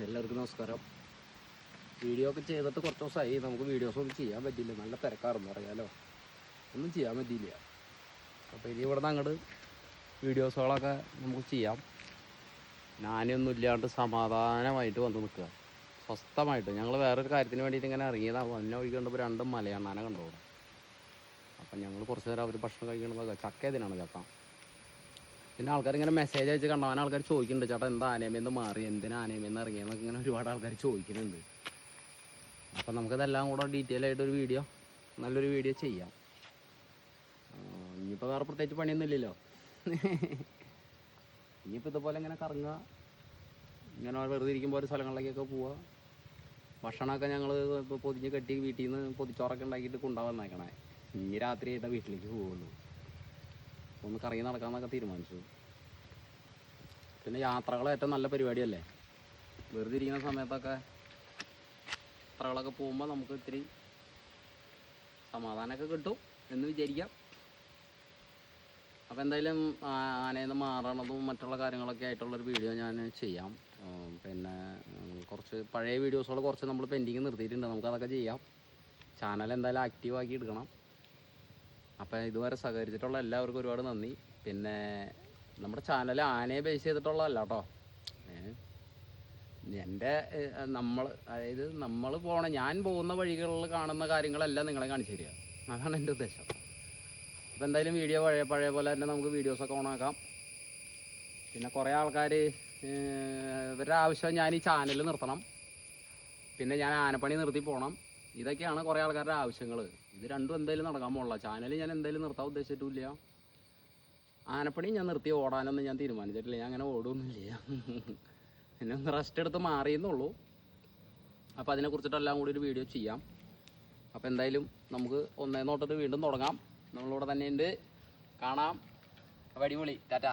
എല്ലാവർക്കും നമസ്കാരം. വീഡിയോ ഒക്കെ ചെയ്തിട്ട് കുറച്ച് ദിവസമായി. നമുക്ക് വീഡിയോസ് ഒന്നും ചെയ്യാൻ പറ്റില്ല, നല്ല തിരക്കാറെന്ന് അറിയാലോ, ഒന്നും ചെയ്യാൻ പറ്റിയില്ല. അപ്പോൾ ഇനി ഇവിടെ നിന്ന് അങ്ങോട്ട് വീഡിയോസുകളൊക്കെ നമുക്ക് ചെയ്യാം. ഞാനൊന്നും ഇല്ലാണ്ട് സമാധാനമായിട്ട് വന്ന് നിൽക്കുക, സ്വസ്ഥമായിട്ട്. ഞങ്ങൾ വേറൊരു കാര്യത്തിന് വേണ്ടിയിട്ട് ഇങ്ങനെ ഇറങ്ങിയതാണ്. വന്ന വഴി കണ്ടപ്പോൾ രണ്ടും മലയണ്ണാനെ കണ്ടോളൂ. അപ്പം ഞങ്ങൾ കുറച്ച് നേരം അവർ ഭക്ഷണം കഴിക്കണതൊക്കെ ചക്ക ഇതിനാണ് ചക്ക. പിന്നെ ആൾക്കാരിങ്ങനെ മെസ്സേജ് അയച്ച് കണ്ടാൽ ആൾക്കാർ ചോദിക്കുന്നുണ്ട്, ചേട്ടാ എന്താ ആനയമെന്ന് മാറി, എന്തിനാ ആനയമെന്ന് ഇറങ്ങിയെന്നൊക്കെ ഇങ്ങനെ ഒരുപാട് ആൾക്കാർ ചോദിക്കുന്നുണ്ട്. അപ്പം നമുക്കതെല്ലാം കൂടെ ഡീറ്റെയിൽ ആയിട്ടൊരു വീഡിയോ, നല്ലൊരു വീഡിയോ ചെയ്യാം. ഇനിയിപ്പോൾ വേറെ പ്രത്യേകിച്ച് പണിയൊന്നും ഇല്ലല്ലോ. ഇനിയിപ്പോൾ ഇതുപോലെ ഇങ്ങനെ കറങ്ങുക, ഇങ്ങനെ വെറുതെ ഇരിക്കുമ്പോൾ ഒരു സ്ഥലങ്ങളിലേക്കൊക്കെ പോവുക. ഭക്ഷണമൊക്കെ ഞങ്ങൾ ഇപ്പോൾ പൊതിഞ്ഞ് കെട്ടി വീട്ടിൽ നിന്ന് പൊതിച്ചോറൊക്കെ ഉണ്ടാക്കിയിട്ട് കൊണ്ടുവന്നേക്കണേ. ഇനി രാത്രി ആയിട്ടാ വീട്ടിലേക്ക് പോവുള്ളൂ. ഒന്ന് കറങ്ങി നടക്കാമെന്നൊക്കെ തീരുമാനിച്ചു. പിന്നെ യാത്രകൾ ഏറ്റവും നല്ല പരിപാടിയല്ലേ. വെറുതെ ഇരിക്കുന്ന സമയത്തൊക്കെ യാത്രകളൊക്കെ പോകുമ്പോൾ നമുക്ക് ഇത്തിരി സമാധാനമൊക്കെ കിട്ടും എന്ന് വിചാരിക്കാം. അപ്പോൾ എന്തായാലും ആനയിൽ മാറണതും മറ്റുള്ള കാര്യങ്ങളൊക്കെ ആയിട്ടുള്ളൊരു വീഡിയോ ഞാൻ ചെയ്യാം. പിന്നെ കുറച്ച് പഴയ വീഡിയോസുകൾ കുറച്ച് നമ്മൾ പെൻഡിങ് നിർത്തിയിട്ടുണ്ട്, നമുക്കതൊക്കെ ചെയ്യാം. ചാനൽ എന്തായാലും ആക്റ്റീവാക്കി എടുക്കണം. അപ്പോൾ ഇതുവരെ സഹകരിച്ചിട്ടുള്ള എല്ലാവർക്കും ഒരുപാട് നന്ദി. പിന്നെ നമ്മുടെ ചാനൽ ആനയെ ബേസ് ചെയ്തിട്ടുള്ളതല്ല കേട്ടോ. എൻ്റെ അതായത് ഞാൻ പോകുന്ന വഴികളിൽ കാണുന്ന കാര്യങ്ങളെല്ലാം നിങ്ങളെ കാണിച്ചു തരിക, അതാണ് എൻ്റെ ഉദ്ദേശം. അപ്പോൾ എന്തായാലും വീഡിയോ പഴയ പോലെ തന്നെ നമുക്ക് വീഡിയോസൊക്കെ ഓണാക്കാം. പിന്നെ കുറേ ആൾക്കാർ ഇവരുടെ ആവശ്യം ഞാൻ ഈ ചാനൽ നിർത്തണം, പിന്നെ ഞാൻ ആനപ്പണി നിർത്തി പോകണം, ഇതൊക്കെയാണ് കുറേ ആൾക്കാരുടെ ആവശ്യങ്ങൾ. ഇത് രണ്ടും എന്തായാലും നടക്കാൻ പോകില്ല. ചാനൽ ഞാൻ എന്തായാലും നിർത്താൻ ഉദ്ദേശിച്ചിട്ടില്ല, ആനപ്പണി ഞാൻ നിർത്തി ഓടാനൊന്നും ഞാൻ തീരുമാനിച്ചിട്ടില്ല. ഞാൻ അങ്ങനെ ഓടുകയൊന്നുമില്ല, പിന്നെ ഒന്ന് റെസ്റ്റ് എടുത്ത് മാറിയെന്നുള്ളൂ. അപ്പോൾ അതിനെക്കുറിച്ചിട്ടെല്ലാം കൂടി ഒരു വീഡിയോ ചെയ്യാം. അപ്പോൾ എന്തായാലും നമുക്ക് ഒന്നേ നോട്ടിട്ട് വീണ്ടും തുടങ്ങാം. നമ്മളിവിടെ തന്നെ ഉണ്ട്, കാണാം. അപ്പോൾ അടിപൊളി. ടാറ്റ.